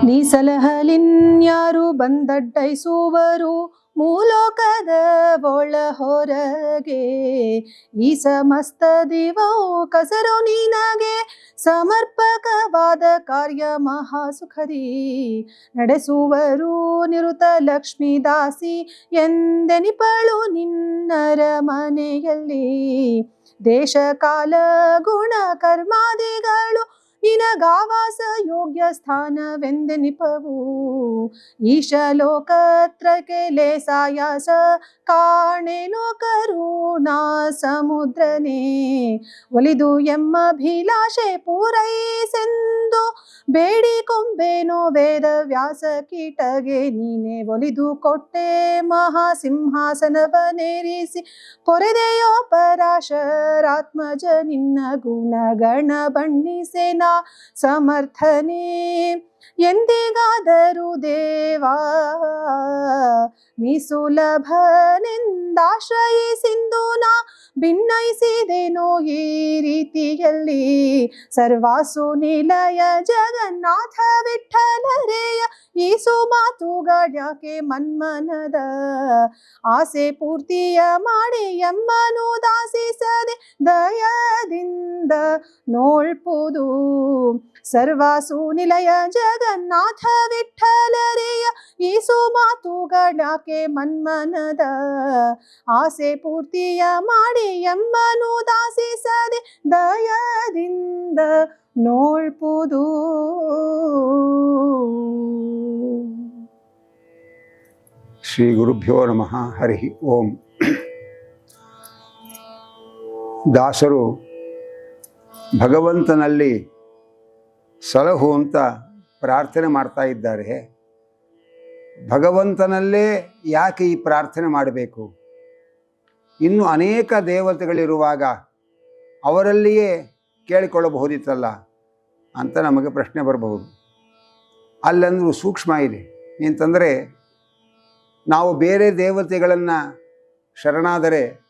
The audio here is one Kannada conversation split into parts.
ನೀ ಸಲಹಲಿನ್ಯಾರು ಬಂದಡ್ಡೈಸುವರು ಮೂಲೋಕದ ಒಳ ಹೊರಗೆ. ಈ ಸಮಸ್ತ ದಿವವು ಕಸರು ನಿನಗೆ ಸಮರ್ಪಕವಾದ ಕಾರ್ಯ ಮಹಾಸುಖದಿ. ನಡೆಸುವರು ನಿರುತ ಲಕ್ಷ್ಮೀದಾಸಿ ಎಂದೆನಿಪಳು ನಿನ್ನರ ಮನೆಯಲ್ಲಿ. ದೇಶ ಕಾಲ ಗುಣ ಕರ್ಮಾದಿಗಳು ನಿನಗಾವಾಸ ಯೋಗ್ಯ ಸ್ಥಾನವೆಂದೆನಿಪವು. ಈಶಲೋಕತ್ರಕ್ಕೆ ಲೇಸಾಯಾಸ ಕಾಣೆನೋ ಕರುಣಾ ಸಮುದ್ರನೇ. ಒಲಿದು ಎಮ್ಮಭಿಲಾಷೆ ಪೂರೈಸೆಂದು ಬೇಡಿಕೊಂಬೇನೋ ವೇದ ವ್ಯಾಸ ಕೀಟಗೆ. ನೀನೆ ಒಲಿದು ಕೊಟ್ಟೆ ಮಹಾಸಿಂಹಾಸನವನೇರಿಸಿ ಪೊರೆದೆಯೋ ಪರಾಶರಾತ್ಮಜ ನಿನ್ನ ಗುಣಗಣ ಬಣ್ಣಿಸೆನ ಸಮರ್ಥನೆ. ಎಂದಿಗಾದರೂ ದೇವಾ ನೀ ಸುಲಭನೆಂದಾಶ್ರಯಿಸಿಂದು ನಾ ಭಿನ್ನಯಿಸಿದೆನೋ ಈ ರೀತಿಯಲ್ಲಿ. ಸರ್ವಾಸು ನಿಲಯ ಜಗನ್ನಾಥ ವಿಠ್ಠಲರೇಯ ಈ ಸುಮಾತುಗಳ್ಯಾಕೆ ಮನ್ಮನದ. ಆಸೆ ಪೂರ್ತಿಯ ಮಾಡಿ ಎಮ್ಮನು ದಾಸಿಸದೆ ದಯದಿಂದ ನೋಳ್ಪುದು. ಸರ್ವಾಸು ನಿಲಯ ಜಗನ್ನಾಥ ವಿಠ್ಠಲರೇಯ ಈ ಸುಮಾತುಗಳ್ಯಾಕೆ ಮನ್ಮನದ. ಆಸೆ ಪೂರ್ತಿಯ ಮಾಡಿ ಎಮ್ಮನು ದಾಸಿಸದೆ ದಯದಿಂದ ನೋಳ್ಪುದು. ಶ್ರೀ ಗುರುಭ್ಯೋ ನಮಃ. ಹರಿ ಓಂ. ದಾಸರು ಭಗವಂತನಲ್ಲಿ ಸಲಹು ಅಂತ ಪ್ರಾರ್ಥನೆ ಮಾಡ್ತಾ ಇದ್ದಾರೆ. ಭಗವಂತನಲ್ಲೇ ಯಾಕೆ ಈ ಪ್ರಾರ್ಥನೆ ಮಾಡಬೇಕು? ಇನ್ನು ಅನೇಕ ದೇವತೆಗಳಿರುವಾಗ ಅವರಲ್ಲಿಯೇ ಕೇಳಿಕೊಳ್ಳಬಹುದಿತ್ತಲ್ಲ ಅಂತ ನಮಗೆ ಪ್ರಶ್ನೆ ಬರಬಹುದು. ಅಲ್ಲಂದ್ರೂ ಸೂಕ್ಷ್ಮ ಇದೆ. ಅಂತಂದರೆ ನಾವು ಬೇರೆ ದೇವತೆಗಳನ್ನು ಶರಣಾದರೆ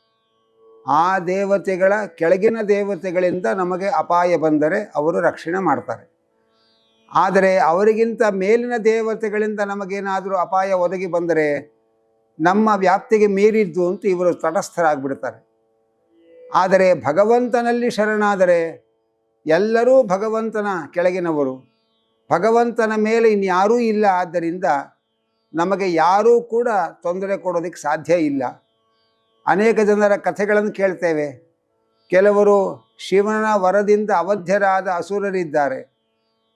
ಆ ದೇವತೆಗಳ ಕೆಳಗಿನ ದೇವತೆಗಳಿಂದ ನಮಗೆ ಅಪಾಯ ಬಂದರೆ ಅವರು ರಕ್ಷಣೆ ಮಾಡ್ತಾರೆ. ಆದರೆ ಅವರಿಗಿಂತ ಮೇಲಿನ ದೇವತೆಗಳಿಂದ ನಮಗೇನಾದರೂ ಅಪಾಯ ಒದಗಿ ಬಂದರೆ ನಮ್ಮ ವ್ಯಾಪ್ತಿಗೆ ಮೀರಿದ್ದು ಅಂತ ಇವರು ತಟಸ್ಥರಾಗ್ಬಿಡ್ತಾರೆ. ಆದರೆ ಭಗವಂತನಲ್ಲಿ ಶರಣಾದರೆ ಎಲ್ಲರೂ ಭಗವಂತನ ಕೆಳಗಿನವರು, ಭಗವಂತನ ಮೇಲೆ ಇನ್ಯಾರೂ ಇಲ್ಲ. ಆದ್ದರಿಂದ ನಮಗೆ ಯಾರೂ ಕೂಡ ತೊಂದರೆ ಕೊಡೋದಕ್ಕೆ ಸಾಧ್ಯ ಇಲ್ಲ. ಅನೇಕ ಜನರ ಕಥೆಗಳನ್ನು ಕೇಳ್ತೇವೆ. ಕೆಲವರು ಶಿವನ ವರದಿಂದ ಅವಧ್ಯರಾದ ಅಸುರರಿದ್ದಾರೆ.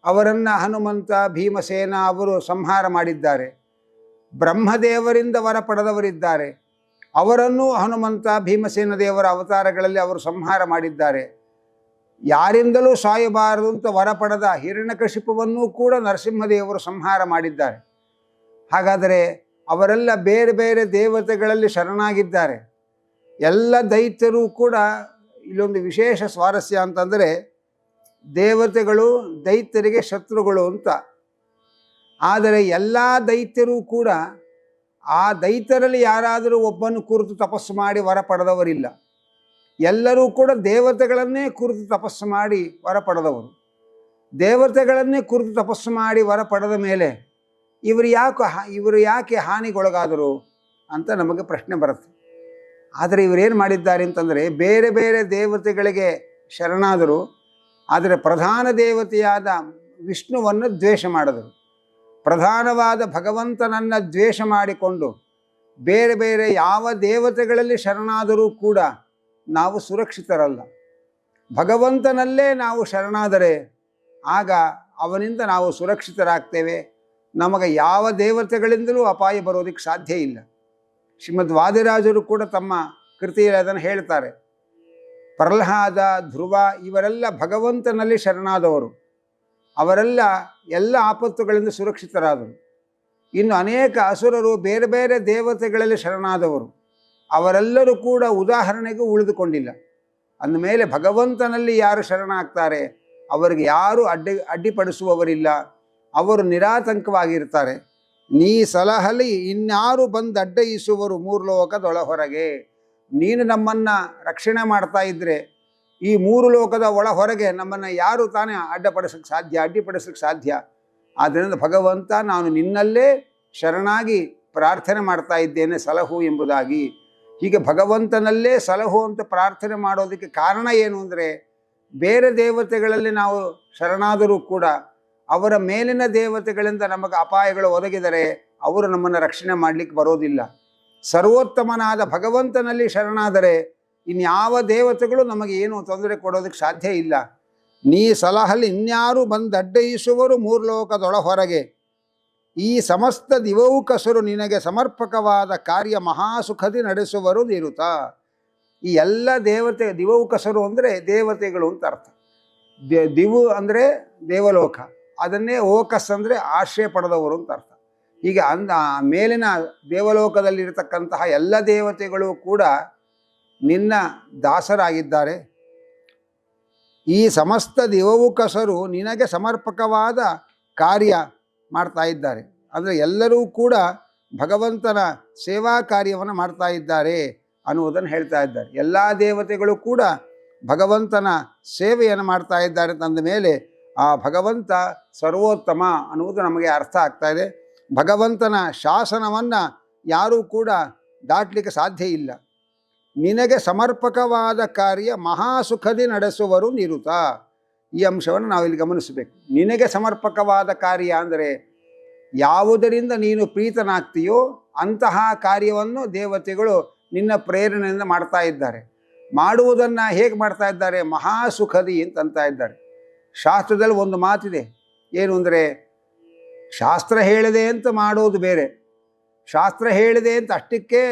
ಅವರನ್ನು ಹನುಮಂತ ಭೀಮಸೇನ ಅವರು ಸಂಹಾರ ಮಾಡಿದ್ದಾರೆ. ಬ್ರಹ್ಮದೇವರಿಂದ ವರ ಪಡೆದವರಿದ್ದಾರೆ. ಅವರನ್ನೂ ಹನುಮಂತ ಭೀಮಸೇನ ದೇವರ ಅವತಾರಗಳಲ್ಲಿ ಅವರು ಸಂಹಾರ ಮಾಡಿದ್ದಾರೆ. ಯಾರಿಂದಲೂ ಸಾಯಬಾರದು ಅಂತ ವರ ಪಡೆದ ಹಿರಣ್ಯಕಶಿಪುವನ್ನೂ ಕೂಡ ನರಸಿಂಹದೇವರು ಸಂಹಾರ ಮಾಡಿದ್ದಾರೆ. ಹಾಗಾದರೆ ಅವರೆಲ್ಲ ಬೇರೆ ಬೇರೆ ದೇವತೆಗಳಲ್ಲಿ ಶರಣಾಗಿದ್ದಾರೆ. ಎಲ್ಲ ದೈತ್ಯರು ಕೂಡ ಇಲ್ಲೊಂದು ವಿಶೇಷ ಸ್ವಾರಸ್ಯ ಅಂತಂದರೆ ದೇವತೆಗಳು ದೈತ್ಯರಿಗೆ ಶತ್ರುಗಳು ಅಂತ. ಆದರೆ ಎಲ್ಲ ದೈತ್ಯರೂ ಕೂಡ ಆ ದೈತ್ಯರಲ್ಲಿ ಯಾರಾದರೂ ಒಬ್ಬನು ಕುರಿತು ತಪಸ್ಸು ಮಾಡಿ ವರ ಪಡೆದವರಿಲ್ಲ. ಎಲ್ಲರೂ ಕೂಡ ದೇವತೆಗಳನ್ನೇ ಕುರಿತು ತಪಸ್ಸು ಮಾಡಿ ವರ ಪಡೆದವರು. ದೇವತೆಗಳನ್ನೇ ಕುರಿತು ತಪಸ್ಸು ಮಾಡಿ ವರ ಪಡೆದ ಮೇಲೆ ಇವರು ಯಾಕೆ ಹಾನಿಗೊಳಗಾದರು ಅಂತ ನಮಗೆ ಪ್ರಶ್ನೆ ಬರುತ್ತೆ. ಆದರೆ ಇವರೇನು ಮಾಡಿದ್ದಾರೆ ಅಂತಂದರೆ ಬೇರೆ ಬೇರೆ ದೇವತೆಗಳಿಗೆ ಶರಣಾದರು. ಆದರೆ ಪ್ರಧಾನ ದೇವತೆಯಾದ ವಿಷ್ಣುವನ್ನು ದ್ವೇಷ ಮಾಡಿದರು. ಪ್ರಧಾನವಾದ ಭಗವಂತನನ್ನು ದ್ವೇಷ ಮಾಡಿಕೊಂಡು ಬೇರೆ ಬೇರೆ ಯಾವ ದೇವತೆಗಳಲ್ಲಿ ಶರಣಾದರೂ ಕೂಡ ನಾವು ಸುರಕ್ಷಿತರಲ್ಲ. ಭಗವಂತನಲ್ಲೇ ನಾವು ಶರಣಾದರೆ ಆಗ ಅವನಿಂದ ನಾವು ಸುರಕ್ಷಿತರಾಗ್ತೇವೆ. ನಮಗೆ ಯಾವ ದೇವತೆಗಳಿಂದಲೂ ಅಪಾಯ ಬರೋದಕ್ಕೆ ಸಾಧ್ಯ ಇಲ್ಲ. ಶ್ರೀಮದ್ ವಾದಿರಾಜರು ಕೂಡ ತಮ್ಮ ಕೃತಿಯಲ್ಲಿ ಅದನ್ನು ಹೇಳ್ತಾರೆ. ಪ್ರಹ್ಲಾದ, ಧ್ರುವ ಇವರೆಲ್ಲ ಭಗವಂತನಲ್ಲಿ ಶರಣಾದವರು. ಅವರೆಲ್ಲ ಎಲ್ಲ ಆಪತ್ತುಗಳಿಂದ ಸುರಕ್ಷಿತರಾದರು. ಇನ್ನು ಅನೇಕ ಅಸುರರು ಬೇರೆ ಬೇರೆ ದೇವತೆಗಳಲ್ಲಿ ಶರಣಾದವರು. ಅವರೆಲ್ಲರೂ ಕೂಡ ಉದಾಹರಣೆಗೂ ಉಳಿದುಕೊಂಡಿಲ್ಲ. ಅಂದಮೇಲೆ ಭಗವಂತನಲ್ಲಿ ಯಾರು ಶರಣಾಗ್ತಾರೆ ಅವರಿಗೆ ಯಾರೂ ಅಡ್ಡಿಪಡಿಸುವವರಿಲ್ಲ. ಅವರು ನಿರಾತಂಕವಾಗಿರ್ತಾರೆ. ನೀ ಸಲಹಲಿ ಇನ್ಯಾರು ಬಂದು ಅಡ್ಡಯಿಸುವರು ಮೂರು ಲೋಕದೊಳ ಹೊರಗೆ. ನೀನು ನಮ್ಮನ್ನು ರಕ್ಷಣೆ ಮಾಡ್ತಾ ಇದ್ದರೆ ಈ ಮೂರು ಲೋಕದ ಒಳ ಹೊರಗೆ ನಮ್ಮನ್ನು ಯಾರು ತಾನೇ ಅಡ್ಡಿಪಡಿಸಕ್ಕೆ ಸಾಧ್ಯ. ಆದ್ದರಿಂದ ಭಗವಂತ, ನಾನು ನಿನ್ನಲ್ಲೇ ಶರಣಾಗಿ ಪ್ರಾರ್ಥನೆ ಮಾಡ್ತಾ ಇದ್ದೇನೆ, ಸಲಹು ಎಂಬುದಾಗಿ. ಹೀಗೆ ಭಗವಂತನಲ್ಲೇ ಸಲಹು ಅಂತ ಪ್ರಾರ್ಥನೆ ಮಾಡೋದಕ್ಕೆ ಕಾರಣ ಏನು ಅಂದರೆ, ಬೇರೆ ದೇವತೆಗಳಲ್ಲಿ ನಾವು ಶರಣಾದರೂ ಕೂಡ ಅವರ ಮೇಲಿನ ದೇವತೆಗಳಿಂದ ನಮಗೆ ಅಪಾಯಗಳು ಒದಗಿದರೆ ಅವರು ನಮ್ಮನ್ನು ರಕ್ಷಣೆ ಮಾಡಲಿಕ್ಕೆ ಬರೋದಿಲ್ಲ. ಸರ್ವೋತ್ತಮನಾದ ಭಗವಂತನಲ್ಲಿ ಶರಣಾದರೆ ಇನ್ಯಾವ ದೇವತೆಗಳು ನಮಗೆ ಏನು ತೊಂದರೆ ಕೊಡೋದಕ್ಕೆ ಸಾಧ್ಯ ಇಲ್ಲ. ನೀ ಸಲಹಲ್ಲಿ ಇನ್ಯಾರು ಬಂದಡ್ಡಯಿಸುವರು ಮೂರು ಲೋಕದೊಳ ಹೊರಗೆ. ಈ ಸಮಸ್ತ ದಿವವು ಕಸರು ನಿನಗೆ ಸಮರ್ಪಕವಾದ ಕಾರ್ಯ ಮಹಾಸುಖದಿ ನಡೆಸುವರು ನಿರುತ. ಈ ಎಲ್ಲ ದಿವವು ಕಸರು ಅಂದರೆ ದೇವತೆಗಳು ಅಂತ ಅರ್ಥ. ದಿವು ಅಂದರೆ ದೇವಲೋಕ, ಅದನ್ನೇ ಓಕಸ್ ಅಂದರೆ ಆಶ್ರಯ ಪಡೆದವರು ಅಂತ ಅರ್ಥ. ಹೀಗೆ ಮೇಲಿನ ದೇವಲೋಕದಲ್ಲಿರತಕ್ಕಂತಹ ಎಲ್ಲ ದೇವತೆಗಳು ಕೂಡ ನಿನ್ನ ದಾಸರಾಗಿದ್ದಾರೆ. ಈ ಸಮಸ್ತ ದಿವವು ಕಸರು ನಿನಗೆ ಸಮರ್ಪಕವಾದ ಕಾರ್ಯ ಮಾಡ್ತಾ ಇದ್ದಾರೆ. ಅಂದರೆ ಎಲ್ಲರೂ ಕೂಡ ಭಗವಂತನ ಸೇವಾ ಕಾರ್ಯವನ್ನು ಮಾಡ್ತಾ ಇದ್ದಾರೆ ಅನ್ನುವುದನ್ನು ಹೇಳ್ತಾ ಇದ್ದಾರೆ. ಎಲ್ಲ ದೇವತೆಗಳು ಕೂಡ ಭಗವಂತನ ಸೇವೆಯನ್ನು ಮಾಡ್ತಾ ಇದ್ದಾರೆ ತಂದ ಮೇಲೆ ಆ ಭಗವಂತ ಸರ್ವೋತ್ತಮ ಅನ್ನುವುದು ನಮಗೆ ಅರ್ಥ ಆಗ್ತಾ ಇದೆ. ಭಗವಂತನ ಶಾಸನವನ್ನು ಯಾರೂ ಕೂಡ ದಾಟಲಿಕ್ಕೆ ಸಾಧ್ಯ ಇಲ್ಲ. ನಿನಗೆ ಸಮರ್ಪಕವಾದ ಕಾರ್ಯ ಮಹಾಸುಖದಿ ನಡೆಸುವರು ನಿರುತ. ಈ ಅಂಶವನ್ನು ನಾವಿಲ್ಲಿ ಗಮನಿಸಬೇಕು. ನಿನಗೆ ಸಮರ್ಪಕವಾದ ಕಾರ್ಯ ಅಂದರೆ ಯಾವುದರಿಂದ ನೀನು ಪ್ರೀತನಾಗ್ತೀಯೋ ಅಂತಹ ಕಾರ್ಯವನ್ನು ದೇವತೆಗಳು ನಿನ್ನ ಪ್ರೇರಣೆಯಿಂದ ಮಾಡ್ತಾ ಇದ್ದಾರೆ. ಮಾಡುವುದನ್ನು ಹೇಗೆ ಮಾಡ್ತಾ ಇದ್ದಾರೆ? ಮಹಾಸುಖದಿ ಅಂತ ಇದ್ದಾರೆ. ಶಾಸ್ತ್ರದಲ್ಲಿ ಒಂದು ಮಾತಿದೆ, ಏನು ಅಂದರೆ, ಶಾಸ್ತ್ರ ಹೇಳಿದೆ ಅಂತ ಮಾಡೋದು ಬೇರೆ, ಶಾಸ್ತ್ರ ಹೇಳಿದೆ ಅಂತ ಅಷ್ಟಕ್ಕೆ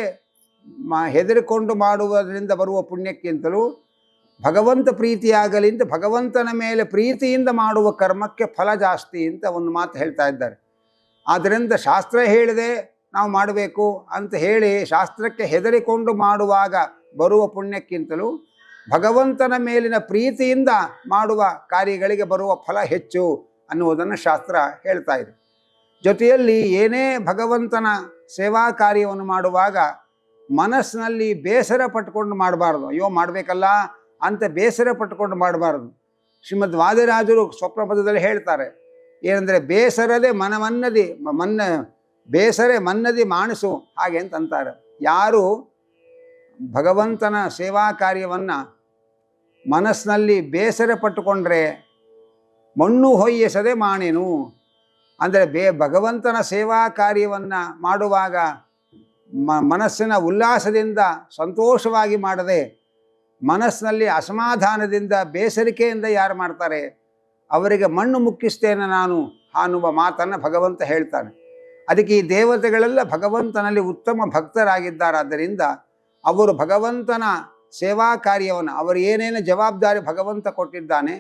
ಹೆದರಿಕೊಂಡು ಮಾಡುವುದರಿಂದ ಬರುವ ಪುಣ್ಯಕ್ಕಿಂತಲೂ ಭಗವಂತ ಪ್ರೀತಿಯಾಗಲಿ ಅಂತ ಭಗವಂತನ ಮೇಲೆ ಪ್ರೀತಿಯಿಂದ ಮಾಡುವ ಕರ್ಮಕ್ಕೆ ಫಲ ಜಾಸ್ತಿ ಅಂತ ಒಂದು ಮಾತು ಹೇಳ್ತಾ ಇದ್ದಾರೆ. ಆದ್ದರಿಂದ ಶಾಸ್ತ್ರ ಹೇಳಿದೆ ನಾವು ಮಾಡಬೇಕು ಅಂತ ಹೇಳಿ ಶಾಸ್ತ್ರಕ್ಕೆ ಹೆದರಿಕೊಂಡು ಮಾಡುವಾಗ ಬರುವ ಪುಣ್ಯಕ್ಕಿಂತಲೂ ಭಗವಂತನ ಮೇಲಿನ ಪ್ರೀತಿಯಿಂದ ಮಾಡುವ ಕಾರ್ಯಗಳಿಗೆ ಬರುವ ಫಲ ಹೆಚ್ಚು ಅನ್ನುವುದನ್ನು ಶಾಸ್ತ್ರ ಹೇಳ್ತಾ ಇದೆ. ಜೊತೆಯಲ್ಲಿ ಏನೇ ಭಗವಂತನ ಸೇವಾ ಕಾರ್ಯವನ್ನು ಮಾಡುವಾಗ ಮನಸ್ಸಿನಲ್ಲಿ ಬೇಸರ ಪಟ್ಕೊಂಡು ಮಾಡಬಾರ್ದು. ಅಯ್ಯೋ ಮಾಡಬೇಕಲ್ಲ ಅಂತ ಬೇಸರ ಪಟ್ಕೊಂಡು ಮಾಡಬಾರ್ದು. ಶ್ರೀಮದ್ ವಾದಿರಾಜರು ಸ್ವಪ್ನಪದದಲ್ಲಿ ಹೇಳ್ತಾರೆ, ಏನಂದರೆ ಬೇಸರದೆ ಬೇಸರೆ ಮನ್ನದಿ ಮಾಣಿಸು ಹಾಗೆ ಅಂತಾರೆ. ಯಾರು ಭಗವಂತನ ಸೇವಾ ಕಾರ್ಯವನ್ನು ಮನಸ್ಸಿನಲ್ಲಿ ಬೇಸರ ಪಟ್ಟುಕೊಂಡ್ರೆ ಮಣ್ಣು ಹೊಯ್ಯಿಸದೆ ಮಾಣೆನು ಅಂದರೆ ಭಗವಂತನ ಸೇವಾ ಕಾರ್ಯವನ್ನು ಮಾಡುವಾಗ ಮನಸ್ಸಿನ ಉಲ್ಲಾಸದಿಂದ ಸಂತೋಷವಾಗಿ ಮಾಡದೆ ಮನಸ್ಸಿನಲ್ಲಿ ಅಸಮಾಧಾನದಿಂದ ಬೇಸರಿಕೆಯಿಂದ ಯಾರು ಮಾಡ್ತಾರೆ ಅವರಿಗೆ ಮಣ್ಣು ಮುಕ್ಕಿಸ್ತೇನೆ ನಾನು ಅನ್ನುವ ಮಾತನ್ನು ಭಗವಂತ ಹೇಳ್ತಾನೆ. ಅದಕ್ಕೆ ಈ ದೇವತೆಗಳೆಲ್ಲ ಭಗವಂತನಲ್ಲಿ ಉತ್ತಮ ಭಕ್ತರಾಗಿದ್ದಾರಾದ್ದರಿಂದ ಅವರು ಭಗವಂತನ ಸೇವಾ ಕಾರ್ಯವನ್ನು ಅವರು ಏನೇನು ಜವಾಬ್ದಾರಿ ಭಗವಂತ ಕೊಟ್ಟಿದ್ದಾನೆ,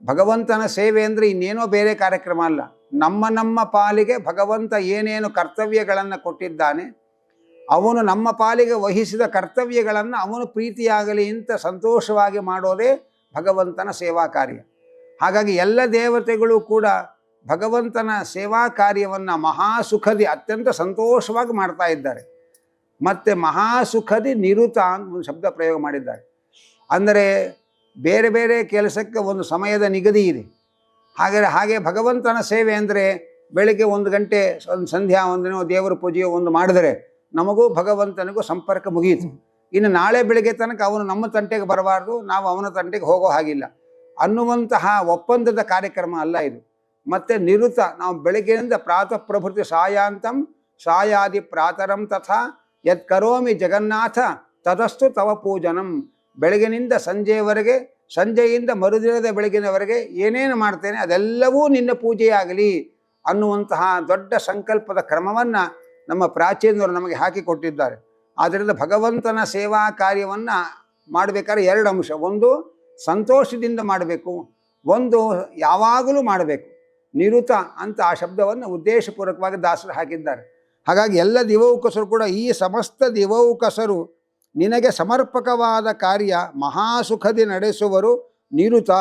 ಭಗವಂತನ ಸೇವೆ ಅಂದರೆ ಇನ್ನೇನೋ ಬೇರೆ ಕಾರ್ಯಕ್ರಮ ಅಲ್ಲ, ನಮ್ಮ ಪಾಲಿಗೆ ಭಗವಂತ ಏನೇನು ಕರ್ತವ್ಯಗಳನ್ನು ಕೊಟ್ಟಿದ್ದಾನೆ ಅವನು ನಮ್ಮ ಪಾಲಿಗೆ ವಹಿಸಿದ ಕರ್ತವ್ಯಗಳನ್ನು ಅವನು ಪ್ರೀತಿಯಾಗಲಿ ಅಂತ ಸಂತೋಷವಾಗಿ ಮಾಡೋದೇ ಭಗವಂತನ ಸೇವಾ ಕಾರ್ಯ. ಹಾಗಾಗಿ ಎಲ್ಲ ದೇವತೆಗಳು ಕೂಡ ಭಗವಂತನ ಸೇವಾ ಕಾರ್ಯವನ್ನು ಮಹಾಸುಖದಿ ಅತ್ಯಂತ ಸಂತೋಷವಾಗಿ ಮಾಡ್ತಾ ಇದ್ದಾರೆ. ಮತ್ತು ಮಹಾಸುಖದಿ ನಿರುತ ಅಂತ ಒಂದು ಶಬ್ದ ಪ್ರಯೋಗ ಮಾಡಿದ್ದಾರೆ. ಅಂದರೆ ಬೇರೆ ಬೇರೆ ಕೆಲಸಕ್ಕೆ ಒಂದು ಸಮಯದ ನಿಗದಿ ಇದೆ. ಹಾಗೆ ಭಗವಂತನ ಸೇವೆ ಅಂದರೆ ಬೆಳಗ್ಗೆ 1 ಗಂಟೆ ಸಂಧ್ಯಾ ವಂದನೆಯೋ ದೇವರ ಪೂಜೆಯೋ ಒಂದು ಮಾಡಿದರೆ ನಮಗೂ ಭಗವಂತನಿಗೂ ಸಂಪರ್ಕ ಮುಗಿಯಿತು. ಇನ್ನು ನಾಳೆ ಬೆಳಗ್ಗೆ ತನಕ ಅವನು ನಮ್ಮ ತಂಟೆಗೆ ಬರಬಾರ್ದು, ನಾವು ಅವನ ತಂಟೆಗೆ ಹೋಗೋ ಹಾಗಿಲ್ಲ ಅನ್ನುವಂತಹ ಒಪ್ಪಂದದ ಕಾರ್ಯಕ್ರಮ ಅಲ್ಲ ಇದು. ಮತ್ತು ನಿರುತ ನಾವು ಬೆಳಗ್ಗೆಯಿಂದ ಪ್ರಾತಃ ಪ್ರಭೃತಿ ಸಾಯಾಂತಂ ಸಾಯಾದಿ ಪ್ರಾತರಂ ತಥಾ ಯತ್ ಕರೋಮಿ ಜಗನ್ನಾಥ ತದಸ್ತು ತವ ಪೂಜನಂ. ಬೆಳಗಿನಿಂದ ಸಂಜೆಯವರೆಗೆ, ಸಂಜೆಯಿಂದ ಮರುದಿನದ ಬೆಳಗಿನವರೆಗೆ ಏನೇನು ಮಾಡ್ತೇನೆ ಅದೆಲ್ಲವೂ ನಿನ್ನ ಪೂಜೆಯಾಗಲಿ ಅನ್ನುವಂತಹ ದೊಡ್ಡ ಸಂಕಲ್ಪದ ಕ್ರಮವನ್ನು ನಮ್ಮ ಪ್ರಾಚೀನರು ನಮಗೆ ಹಾಕಿಕೊಟ್ಟಿದ್ದಾರೆ. ಆದ್ದರಿಂದ ಭಗವಂತನ ಸೇವಾ ಕಾರ್ಯವನ್ನು ಮಾಡಬೇಕಾದ್ರೆ 2 ಅಂಶ, ಒಂದು ಸಂತೋಷದಿಂದ ಮಾಡಬೇಕು, ಒಂದು ಯಾವಾಗಲೂ ಮಾಡಬೇಕು. ನಿರುತ ಅಂತ ಆ ಶಬ್ದವನ್ನು ಉದ್ದೇಶಪೂರ್ವಕವಾಗಿ ದಾಸರು ಹಾಕಿದ್ದಾರೆ. ಹಾಗಾಗಿ ಎಲ್ಲ ದಿವೌಕಸರು ಕೂಡ ಈ ಸಮಸ್ತ ದಿವೌಕಸರು ನಿನಗೆ ಸಮರ್ಪಕವಾದ ಕಾರ್ಯ ಮಹಾಸುಖದಿ ನಡೆಸುವರು ನಿರುತ.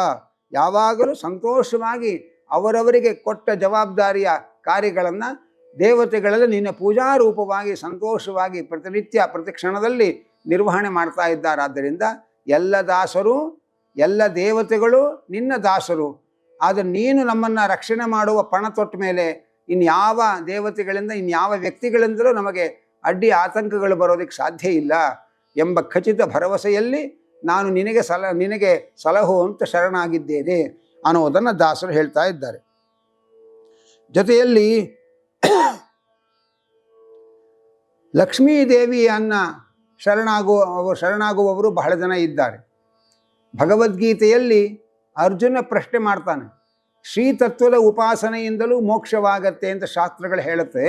ಯಾವಾಗಲೂ ಸಂತೋಷವಾಗಿ ಅವರವರಿಗೆ ಕೊಟ್ಟ ಜವಾಬ್ದಾರಿಯ ಕಾರ್ಯಗಳನ್ನು ದೇವತೆಗಳೆಲ್ಲ ನಿನ್ನ ಪೂಜಾರೂಪವಾಗಿ ಸಂತೋಷವಾಗಿ ಪ್ರತಿನಿತ್ಯ ಪ್ರತಿ ಕ್ಷಣದಲ್ಲಿ ನಿರ್ವಹಣೆ ಮಾಡ್ತಾ ಇದ್ದಾರೆ. ಆದ್ದರಿಂದ ಎಲ್ಲ ದಾಸರು ಎಲ್ಲ ದೇವತೆಗಳು ನಿನ್ನ ದಾಸರು. ಆದರೆ ನೀನು ನಮ್ಮನ್ನು ರಕ್ಷಣೆ ಮಾಡುವ ಪಣ ತೊಟ್ಟ ಮೇಲೆ ಇನ್ಯಾವ ದೇವತೆಗಳಿಂದ ಇನ್ಯಾವ ವ್ಯಕ್ತಿಗಳಿಂದಲೂ ನಮಗೆ ಅಡ್ಡಿ ಆತಂಕಗಳು ಬರೋದಕ್ಕೆ ಸಾಧ್ಯ ಇಲ್ಲ ಎಂಬ ಖಚಿತ ಭರವಸೆಯಲ್ಲಿ ನಾನು ನಿನಗೆ ಸಲಹುವಂತ ಶರಣಾಗಿದ್ದೇನೆ ಅನ್ನೋದನ್ನು ದಾಸರು ಹೇಳ್ತಾ ಇದ್ದಾರೆ. ಜೊತೆಯಲ್ಲಿ ಲಕ್ಷ್ಮೀದೇವಿಯನ್ನ ಶರಣಾಗುವವರು ಬಹಳ ಜನ ಇದ್ದಾರೆ. ಭಗವದ್ಗೀತೆಯಲ್ಲಿ ಅರ್ಜುನ ಪ್ರಶ್ನೆ ಮಾಡ್ತಾನೆ, ಶ್ರೀತತ್ವದ ಉಪಾಸನೆಯಿಂದಲೂ ಮೋಕ್ಷವಾಗತ್ತೆ ಅಂತ ಶಾಸ್ತ್ರಗಳು ಹೇಳುತ್ತೆ.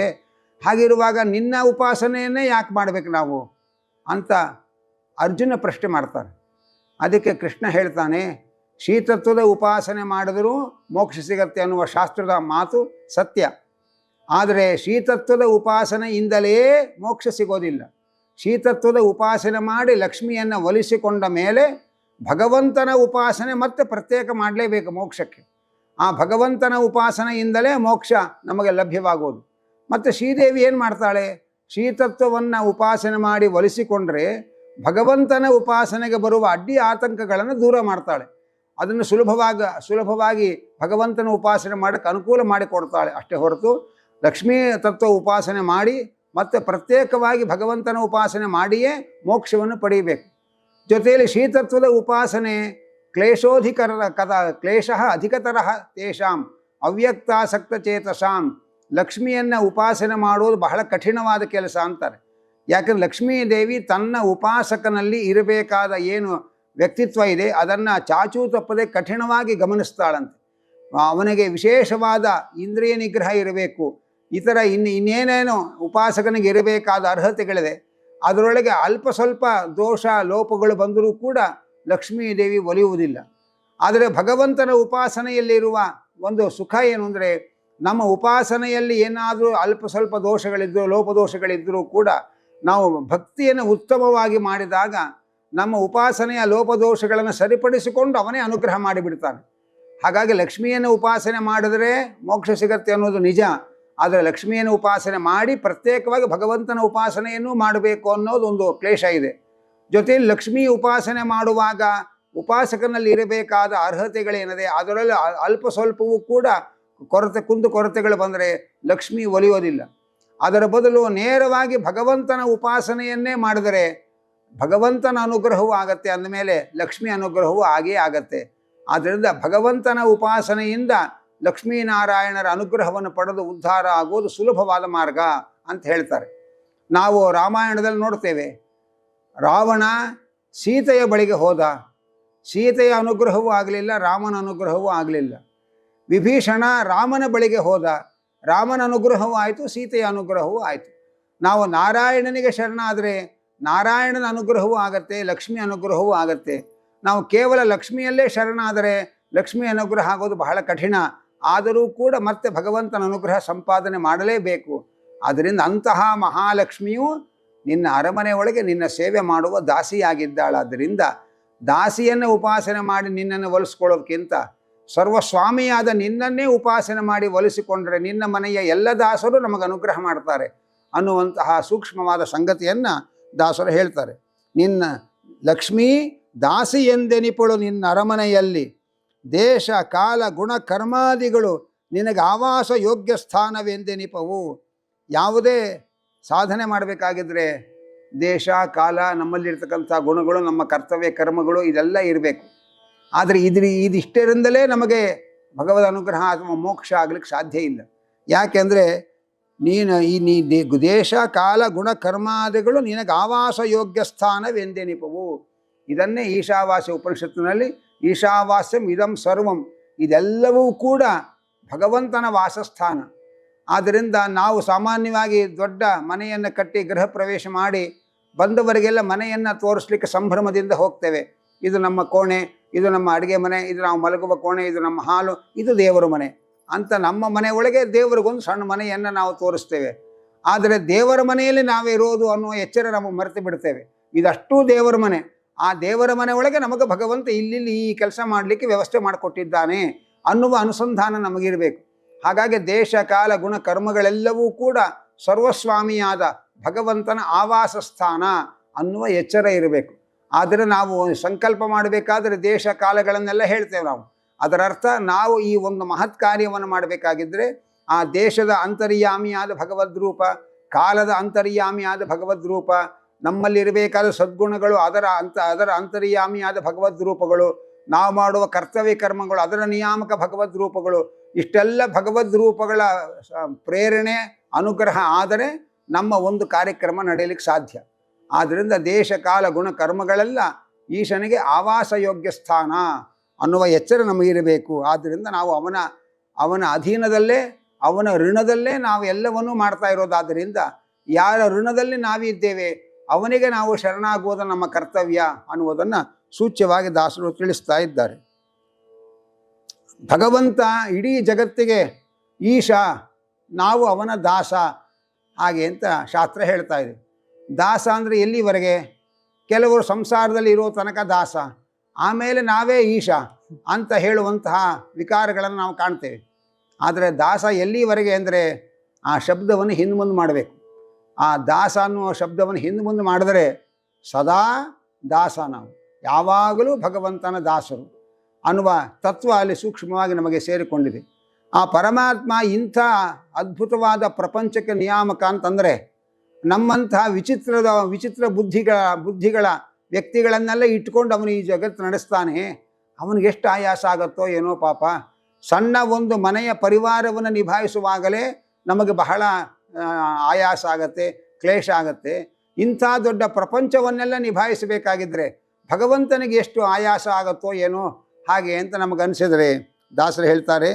ಹಾಗಿರುವಾಗ ನಿನ್ನ ಉಪಾಸನೆಯನ್ನೇ ಯಾಕೆ ಮಾಡಬೇಕು ನಾವು ಅಂತ ಅರ್ಜುನ ಪ್ರಶ್ನೆ ಮಾಡ್ತಾನೆ. ಅದಕ್ಕೆ ಕೃಷ್ಣ ಹೇಳ್ತಾನೆ, ಶ್ರೀತತ್ವದ ಉಪಾಸನೆ ಮಾಡಿದರೂ ಮೋಕ್ಷ ಸಿಗತ್ತೆ ಅನ್ನುವ ಶಾಸ್ತ್ರದ ಮಾತು ಸತ್ಯ. ಆದರೆ ಶ್ರೀತತ್ವದ ಉಪಾಸನೆಯಿಂದಲೇ ಮೋಕ್ಷ ಸಿಗೋದಿಲ್ಲ. ಶ್ರೀತತ್ವದ ಉಪಾಸನೆ ಮಾಡಿ ಲಕ್ಷ್ಮಿಯನ್ನು ಒಲಿಸಿಕೊಂಡ ಮೇಲೆ ಭಗವಂತನ ಉಪಾಸನೆ ಮತ್ತೆ ಪ್ರತ್ಯೇಕ ಮಾಡಲೇಬೇಕು ಮೋಕ್ಷಕ್ಕೆ. ಆ ಭಗವಂತನ ಉಪಾಸನೆಯಿಂದಲೇ ಮೋಕ್ಷ ನಮಗೆ ಲಭ್ಯವಾಗೋದು. ಮತ್ತು ಶ್ರೀದೇವಿ ಏನು ಮಾಡ್ತಾಳೆ? ಶ್ರೀತತ್ವವನ್ನು ಉಪಾಸನೆ ಮಾಡಿ ಒಲಿಸಿಕೊಂಡ್ರೆ ಭಗವಂತನ ಉಪಾಸನೆಗೆ ಬರುವ ಅಡ್ಡಿ ಆತಂಕಗಳನ್ನು ದೂರ ಮಾಡ್ತಾಳೆ. ಅದನ್ನು ಸುಲಭವಾಗಿ ಭಗವಂತನ ಉಪಾಸನೆ ಮಾಡೋಕ್ಕೆ ಅನುಕೂಲ ಮಾಡಿಕೊಡ್ತಾಳೆ. ಅಷ್ಟೇ ಹೊರತು ಲಕ್ಷ್ಮೀ ತತ್ವ ಉಪಾಸನೆ ಮಾಡಿ ಮತ್ತು ಪ್ರತ್ಯೇಕವಾಗಿ ಭಗವಂತನ ಉಪಾಸನೆ ಮಾಡಿಯೇ ಮೋಕ್ಷವನ್ನು ಪಡೆಯಬೇಕು. ಜೊತೆಯಲ್ಲಿ ಶ್ರೀತತ್ವದ ಉಪಾಸನೆ ಕ್ಲೇಶ ಅಧಿಕತರ ತೇಷಾಂ ಅವ್ಯಕ್ತಾಸಕ್ತ ಚೇತಸಾಂ. ಲಕ್ಷ್ಮಿಯನ್ನು ಉಪಾಸನೆ ಮಾಡುವುದು ಬಹಳ ಕಠಿಣವಾದ ಕೆಲಸ ಅಂತಾರೆ. ಯಾಕಂದ್ರೆ ಲಕ್ಷ್ಮೀ ದೇವಿ ತನ್ನ ಉಪಾಸಕನಲ್ಲಿ ಇರಬೇಕಾದ ಏನು ವ್ಯಕ್ತಿತ್ವ ಇದೆ ಅದನ್ನು ಚಾಚೂ ತಪ್ಪದೆ ಕಠಿಣವಾಗಿ ಗಮನಿಸ್ತಾಳಂತೆ. ಅವನಿಗೆ ವಿಶೇಷವಾದ ಇಂದ್ರಿಯ ನಿಗ್ರಹ ಇರಬೇಕು. ಇತರ ಇನ್ನೇನೇನೋ ಉಪಾಸಕನಿಗೆ ಇರಬೇಕಾದ ಅರ್ಹತೆಗಳಿದೆ. ಅದರೊಳಗೆ ಅಲ್ಪ ಸ್ವಲ್ಪ ದೋಷ ಲೋಪಗಳು ಬಂದರೂ ಕೂಡ ಲಕ್ಷ್ಮೀ ದೇವಿ ಒಲಿಯುವುದಿಲ್ಲ. ಆದರೆ ಭಗವಂತನ ಉಪಾಸನೆಯಲ್ಲಿರುವ ಒಂದು ಸುಖ ಏನು ಅಂದರೆ, ನಮ್ಮ ಉಪಾಸನೆಯಲ್ಲಿ ಏನಾದರೂ ಅಲ್ಪ ಸ್ವಲ್ಪ ದೋಷಗಳಿದ್ದರೂ ಲೋಪದೋಷಗಳಿದ್ದರೂ ಕೂಡ ನಾವು ಭಕ್ತಿಯನ್ನು ಉತ್ತಮವಾಗಿ ಮಾಡಿದಾಗ ನಮ್ಮ ಉಪಾಸನೆಯ ಲೋಪದೋಷಗಳನ್ನು ಸರಿಪಡಿಸಿಕೊಂಡು ಅವನೇ ಅನುಗ್ರಹ ಮಾಡಿಬಿಡ್ತಾನೆ. ಹಾಗಾಗಿ ಲಕ್ಷ್ಮಿಯನ್ನು ಉಪಾಸನೆ ಮಾಡಿದರೆ ಮೋಕ್ಷ ಸಿಗತ್ತೆ ಅನ್ನೋದು ನಿಜ. ಆದರೆ ಲಕ್ಷ್ಮಿಯನ್ನು ಉಪಾಸನೆ ಮಾಡಿ ಪ್ರತ್ಯೇಕವಾಗಿ ಭಗವಂತನ ಉಪಾಸನೆಯನ್ನು ಮಾಡಬೇಕು ಅನ್ನೋದು ಒಂದು ಕ್ಲೇಶ ಇದೆ. ಜೊತೆಯಲ್ಲಿ ಲಕ್ಷ್ಮೀ ಉಪಾಸನೆ ಮಾಡುವಾಗ ಉಪಾಸಕನಲ್ಲಿ ಇರಬೇಕಾದ ಅರ್ಹತೆಗಳೇನಿದೆ ಅದರಲ್ಲಿ ಅಲ್ಪ ಸ್ವಲ್ಪವೂ ಕೂಡ ಕುಂದುಕೊರತೆಗಳು ಬಂದರೆ ಲಕ್ಷ್ಮಿ ಒಲಿಯೋದಿಲ್ಲ. ಅದರ ಬದಲು ನೇರವಾಗಿ ಭಗವಂತನ ಉಪಾಸನೆಯನ್ನೇ ಮಾಡಿದರೆ ಭಗವಂತನ ಅನುಗ್ರಹವೂ ಆಗತ್ತೆ. ಅಂದಮೇಲೆ ಲಕ್ಷ್ಮಿ ಅನುಗ್ರಹವೂ ಆಗೇ ಆಗತ್ತೆ. ಆದ್ದರಿಂದ ಭಗವಂತನ ಉಪಾಸನೆಯಿಂದ ಲಕ್ಷ್ಮೀನಾರಾಯಣರ ಅನುಗ್ರಹವನ್ನು ಪಡೆದು ಉದ್ಧಾರ ಆಗುವುದು ಸುಲಭವಾದ ಮಾರ್ಗ ಅಂತ ಹೇಳ್ತಾರೆ. ನಾವು ರಾಮಾಯಣದಲ್ಲಿ ನೋಡ್ತೇವೆ, ರಾವಣ ಸೀತೆಯ ಬಳಿಗೆ ಹೋದ, ಸೀತೆಯ ಅನುಗ್ರಹವೂ ಆಗಲಿಲ್ಲ, ರಾಮನ ಅನುಗ್ರಹವೂ ಆಗಲಿಲ್ಲ. ವಿಭೀಷಣ ರಾಮನ ಬಳಿಗೆ ಹೋದ, ರಾಮನ ಅನುಗ್ರಹವೂ ಆಯಿತು, ಸೀತೆಯ ಅನುಗ್ರಹವೂ ಆಯಿತು. ನಾವು ನಾರಾಯಣನಿಗೆ ಶರಣಾದರೆ ನಾರಾಯಣನ ಅನುಗ್ರಹವೂ ಆಗತ್ತೆ, ಲಕ್ಷ್ಮಿ ಅನುಗ್ರಹವೂ ಆಗತ್ತೆ. ನಾವು ಕೇವಲ ಲಕ್ಷ್ಮಿಯಲ್ಲೇ ಶರಣಾದರೆ ಲಕ್ಷ್ಮಿ ಅನುಗ್ರಹ ಆಗೋದು ಬಹಳ ಕಠಿಣ. ಆದರೂ ಕೂಡ ಮತ್ತೆ ಭಗವಂತನ ಅನುಗ್ರಹ ಸಂಪಾದನೆ ಮಾಡಲೇಬೇಕು. ಆದ್ದರಿಂದ ಅಂತಹ ಮಹಾಲಕ್ಷ್ಮಿಯು ನಿನ್ನ ಅರಮನೆ ಒಳಗೆ ನಿನ್ನ ಸೇವೆ ಮಾಡುವ ದಾಸಿಯಾಗಿದ್ದಾಳಾದ್ದರಿಂದ ದಾಸಿಯನ್ನು ಉಪಾಸನೆ ಮಾಡಿ ನಿನ್ನನ್ನು ಒಲಿಸ್ಕೊಳ್ಳೋದಕ್ಕಿಂತ ಸರ್ವಸ್ವಾಮಿಯಾದ ನಿನ್ನನ್ನೇ ಉಪಾಸನೆ ಮಾಡಿ ಒಲಿಸಿಕೊಂಡ್ರೆ ನಿನ್ನ ಮನೆಯ ಎಲ್ಲ ದಾಸರು ನಮಗೆ ಅನುಗ್ರಹ ಮಾಡ್ತಾರೆ ಅನ್ನುವಂತಹ ಸೂಕ್ಷ್ಮವಾದ ಸಂಗತಿಯನ್ನು ದಾಸರು ಹೇಳ್ತಾರೆ. ನಿನ್ನ ಲಕ್ಷ್ಮೀ ದಾಸಿ ಎಂದೆನಿಪಳು ನಿನ್ನ ಅರಮನೆಯಲ್ಲಿ, ದೇಶ ಕಾಲ ಗುಣ ಕರ್ಮಾದಿಗಳು ನಿನಗೆ ಆವಾಸ ಯೋಗ್ಯ ಸ್ಥಾನವೆಂದೆನಿಪವು. ಯಾವುದೇ ಸಾಧನೆ ಮಾಡಬೇಕಾಗಿದ್ರೆ ದೇಶ ಕಾಲ ನಮ್ಮಲ್ಲಿರ್ತಕ್ಕಂಥ ಗುಣಗಳು ನಮ್ಮ ಕರ್ತವ್ಯ ಕರ್ಮಗಳು ಇದೆಲ್ಲ ಇರಬೇಕು. ಆದರೆ ಇದಿಷ್ಟರಿಂದಲೇ ನಮಗೆ ಭಗವದ್ ಅನುಗ್ರಹ ಅಥವಾ ಮೋಕ್ಷ ಆಗ್ಲಿಕ್ಕೆ ಸಾಧ್ಯ ಇಲ್ಲ. ಯಾಕೆಂದರೆ ನೀ ದೇಶ ಕಾಲ ಗುಣ ಕರ್ಮಾದಿಗಳು ನಿನಗೆ ಆವಾಸ ಯೋಗ್ಯ ಸ್ಥಾನವೆಂದೆನಿಪವು. ಇದನ್ನೇ ಈಶಾವಾಸ್ಯ ಉಪನಿಷತ್ತಿನಲ್ಲಿ ಈಶಾವಾಸ್ಯಂ ಇದಂ ಸರ್ವಂ, ಇದೆಲ್ಲವೂ ಕೂಡ ಭಗವಂತನ ವಾಸಸ್ಥಾನ. ಆದ್ದರಿಂದ ನಾವು ಸಾಮಾನ್ಯವಾಗಿ ದೊಡ್ಡ ಮನೆಯನ್ನು ಕಟ್ಟಿ ಗೃಹ ಪ್ರವೇಶ ಮಾಡಿ ಬಂದವರಿಗೆಲ್ಲ ಮನೆಯನ್ನು ತೋರಿಸ್ಲಿಕ್ಕೆ ಸಂಭ್ರಮದಿಂದ ಹೋಗ್ತೇವೆ. ಇದು ನಮ್ಮ ಕೋಣೆ, ಇದು ನಮ್ಮ ಅಡುಗೆ ಮನೆ, ಇದು ನಾವು ಮಲಗುವ ಕೋಣೆ, ಇದು ನಮ್ಮ ಹಾಲು, ಇದು ದೇವರ ಮನೆ ಅಂತ ನಮ್ಮ ಮನೆ ಒಳಗೆ ದೇವರಿಗೊಂದು ಸಣ್ಣ ಮನೆಯನ್ನು ನಾವು ತೋರಿಸ್ತೇವೆ. ಆದರೆ ದೇವರ ಮನೆಯಲ್ಲಿ ನಾವಿರೋದು ಅನ್ನುವ ಎಚ್ಚರ ನಾವು ಮರೆತು ಬಿಡ್ತೇವೆ. ಇದಷ್ಟೂ ದೇವರ ಮನೆ. ಆ ದೇವರ ಮನೆ ಒಳಗೆ ನಮಗೆ ಭಗವಂತ ಇಲ್ಲಿ ಈ ಕೆಲಸ ಮಾಡಲಿಕ್ಕೆ ವ್ಯವಸ್ಥೆ ಮಾಡಿಕೊಟ್ಟಿದ್ದಾನೆ ಅನ್ನುವ ಅನುಸಂಧಾನ ನಮಗಿರಬೇಕು. ಹಾಗಾಗಿ ದೇಶ ಕಾಲ ಗುಣ ಕರ್ಮಗಳೆಲ್ಲವೂ ಕೂಡ ಸರ್ವಸ್ವಾಮಿಯಾದ ಭಗವಂತನ ಆವಾಸ ಸ್ಥಾನ ಅನ್ನುವ ಎಚ್ಚರ ಇರಬೇಕು. ಆದರೆ ನಾವು ಸಂಕಲ್ಪ ಮಾಡಬೇಕಾದ್ರೆ ದೇಶ ಕಾಲಗಳನ್ನೆಲ್ಲ ಹೇಳ್ತೇವೆ ನಾವು. ಅದರ ಅರ್ಥ ನಾವು ಈ ಒಂದು ಮಹತ್ ಕಾರ್ಯವನ್ನು ಮಾಡಬೇಕಾಗಿದ್ದರೆ ಆ ದೇಶದ ಅಂತರ್ಯಾಮಿಯಾದ ಭಗವದ್ರೂಪ, ಕಾಲದ ಅಂತರ್ಯಾಮಿಯಾದ ಭಗವದ್ರೂಪ, ನಮ್ಮಲ್ಲಿರಬೇಕಾದ ಸದ್ಗುಣಗಳು ಅದರ ಅಂತರ್ಯಾಮಿಯಾದ ಭಗವದ್ರೂಪಗಳು, ನಾವು ಮಾಡುವ ಕರ್ತವ್ಯ ಕರ್ಮಗಳು ಅದರ ನಿಯಾಮಕ ಭಗವದ್ರೂಪಗಳು, ಇಷ್ಟೆಲ್ಲ ಭಗವದ್ರೂಪಗಳ ಪ್ರೇರಣೆ ಅನುಗ್ರಹ ಆದರೆ ನಮ್ಮ ಒಂದು ಕಾರ್ಯಕ್ರಮ ನಡೆಯಲಿಕ್ಕೆ ಸಾಧ್ಯ. ಆದ್ದರಿಂದ ದೇಶ ಕಾಲ ಗುಣ ಕರ್ಮಗಳೆಲ್ಲ ಈಶನಿಗೆ ಆವಾಸ ಯೋಗ್ಯ ಸ್ಥಾನ ಅನ್ನುವ ಎಚ್ಚರ ನಮಗಿರಬೇಕು. ಆದ್ದರಿಂದ ನಾವು ಅವನ ಅಧೀನದಲ್ಲೇ ಅವನ ಋಣದಲ್ಲೇ ನಾವು ಎಲ್ಲವನ್ನೂ ಮಾಡ್ತಾ ಇರೋದಾದ್ದರಿಂದ ಯಾರ ಋಣದಲ್ಲಿ ನಾವಿದ್ದೇವೆ ಅವನಿಗೆ ನಾವು ಶರಣಾಗುವುದು ನಮ್ಮ ಕರ್ತವ್ಯ ಅನ್ನುವುದನ್ನು ಸೂಚ್ಯವಾಗಿ ದಾಸರು ತಿಳಿಸ್ತಾ ಇದ್ದಾರೆ. ಭಗವಂತ ಇಡೀ ಜಗತ್ತಿಗೆ ಈಶ, ನಾವು ಅವನ ದಾಸ ಹಾಗೆ ಅಂತ ಶಾಸ್ತ್ರ ಹೇಳ್ತಾ ಇದೆ. ದಾಸ ಅಂದರೆ ಎಲ್ಲಿವರೆಗೆ? ಕೆಲವರು ಸಂಸಾರದಲ್ಲಿ ಇರೋ ತನಕ ದಾಸ, ಆಮೇಲೆ ನಾವೇ ಈಶ ಅಂತ ಹೇಳುವಂತಹ ವಿಕಾರಗಳನ್ನು ನಾವು ಕಾಣ್ತೇವೆ. ಆದರೆ ದಾಸ ಎಲ್ಲಿವರೆಗೆ ಅಂದರೆ ಆ ಶಬ್ದವನ್ನು ಹಿಂದೆ ಮುಂದೆ ಮಾಡಬೇಕು. ಆ ದಾಸ ಅನ್ನುವ ಶಬ್ದವನ್ನು ಹಿಂದೆ ಮುಂದೆ ಮಾಡಿದರೆ ಸದಾ ದಾಸ, ನಾವು ಯಾವಾಗಲೂ ಭಗವಂತನ ದಾಸರು ಅನ್ನುವ ತತ್ವ ಅಲ್ಲಿ ಸೂಕ್ಷ್ಮವಾಗಿ ನಮಗೆ ಸೇರಿಕೊಂಡಿದೆ. ಆ ಪರಮಾತ್ಮ ಇಂಥ ಅದ್ಭುತವಾದ ಪ್ರಪಂಚಕ್ಕೆ ನಿಯಾಮಕ ಅಂತಂದರೆ ನಮ್ಮಂತಹ ವಿಚಿತ್ರ ಬುದ್ಧಿಗಳ ವ್ಯಕ್ತಿಗಳನ್ನೆಲ್ಲ ಇಟ್ಕೊಂಡು ಅವನು ಈ ಜಗತ್ತು ನಡೆಸ್ತಾನೆ. ಅವನಿಗೆ ಎಷ್ಟು ಆಯಾಸ ಆಗುತ್ತೋ ಏನೋ ಪಾಪ. ಸಣ್ಣ ಒಂದು ಮನೆಯ ಪರಿವಾರವನ್ನು ನಿಭಾಯಿಸುವಾಗಲೇ ನಮಗೆ ಬಹಳ ಆಯಾಸ ಆಗತ್ತೆ, ಕ್ಲೇಶ ಆಗತ್ತೆ. ಇಂಥ ದೊಡ್ಡ ಪ್ರಪಂಚವನ್ನೆಲ್ಲ ನಿಭಾಯಿಸಬೇಕಾಗಿದ್ದರೆ ಭಗವಂತನಿಗೆ ಎಷ್ಟು ಆಯಾಸ ಆಗುತ್ತೋ ಏನೋ ಹಾಗೆ ಅಂತ ನಮಗನ್ಸಿದರೆ ದಾಸರು ಹೇಳ್ತಾರೆ,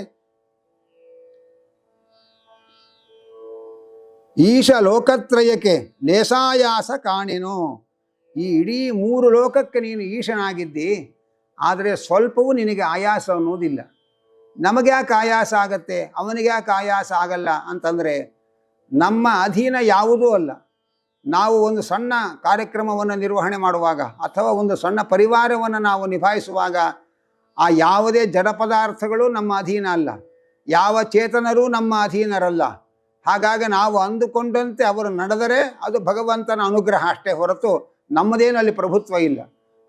ಈಶ ಲೋಕತ್ರಯಕ್ಕೆ ಲೇಸಾಯಾಸ ಕಾಣೆನು. ಈ ಇಡೀ 3 ಲೋಕಕ್ಕೆ ನೀನು ಈಶನಾಗಿದ್ದಿ, ಆದರೆ ಸ್ವಲ್ಪವೂ ನಿನಗೆ ಆಯಾಸ ಅನ್ನೋದಿಲ್ಲ. ನಮಗೆ ಯಾಕೆ ಆಯಾಸ ಆಗತ್ತೆ, ಅವನಿಗೆ ಯಾಕೆ ಆಯಾಸ ಆಗಲ್ಲ ಅಂತಂದರೆ ನಮ್ಮ ಅಧೀನ ಯಾವುದೂ ಅಲ್ಲ. ನಾವು ಒಂದು ಸಣ್ಣ ಕಾರ್ಯಕ್ರಮವನ್ನು ನಿರ್ವಹಣೆ ಮಾಡುವಾಗ ಅಥವಾ ಒಂದು ಸಣ್ಣ ಪರಿವಾರವನ್ನು ನಾವು ನಿಭಾಯಿಸುವಾಗ ಆ ಯಾವುದೇ ಜಡ ಪದಾರ್ಥಗಳು ನಮ್ಮ ಅಧೀನ ಅಲ್ಲ, ಯಾವ ಚೇತನರೂ ನಮ್ಮ ಅಧೀನರಲ್ಲ. ಹಾಗಾಗಿ ನಾವು ಅಂದುಕೊಂಡಂತೆ ಅವರು ನಡೆದರೆ ಅದು ಭಗವಂತನ ಅನುಗ್ರಹ ಅಷ್ಟೇ ಹೊರತು ನಮ್ಮದೇನು ಅಲ್ಲಿ ಪ್ರಭುತ್ವ ಇಲ್ಲ.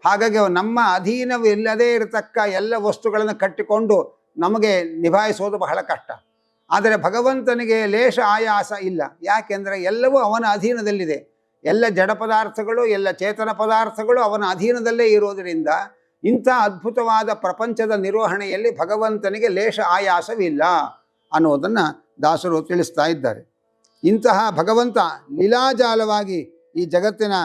ಹಾಗಾಗಿ ನಮ್ಮ ಅಧೀನವಿಲ್ಲದೇ ಇರತಕ್ಕ ಎಲ್ಲ ವಸ್ತುಗಳನ್ನು ಕಟ್ಟಿಕೊಂಡು ನಮಗೆ ನಿಭಾಯಿಸೋದು ಬಹಳ ಕಷ್ಟ. ಆದರೆ ಭಗವಂತನಿಗೆ ಲೇಷ ಆಯಾಸ ಇಲ್ಲ. ಯಾಕೆಂದರೆ ಎಲ್ಲವೂ ಅವನ ಅಧೀನದಲ್ಲಿದೆ. ಎಲ್ಲ ಜಡ ಪದಾರ್ಥಗಳು, ಎಲ್ಲ ಚೇತನ ಪದಾರ್ಥಗಳು ಅವನ ಅಧೀನದಲ್ಲೇ ಇರೋದರಿಂದ ಇಂಥ ಅದ್ಭುತವಾದ ಪ್ರಪಂಚದ ನಿರ್ವಹಣೆಯಲ್ಲಿ ಭಗವಂತನಿಗೆ ಲೇಷ ಆಯಾಸವಿಲ್ಲ ಅನ್ನೋದನ್ನು ದಾಸರು ತಿಳಿಸ್ತಾ ಇದ್ದಾರೆ. ಇಂತಹ ಭಗವಂತ ಲೀಲಾಜಾಲವಾಗಿ ಈ ಜಗತ್ತಿನ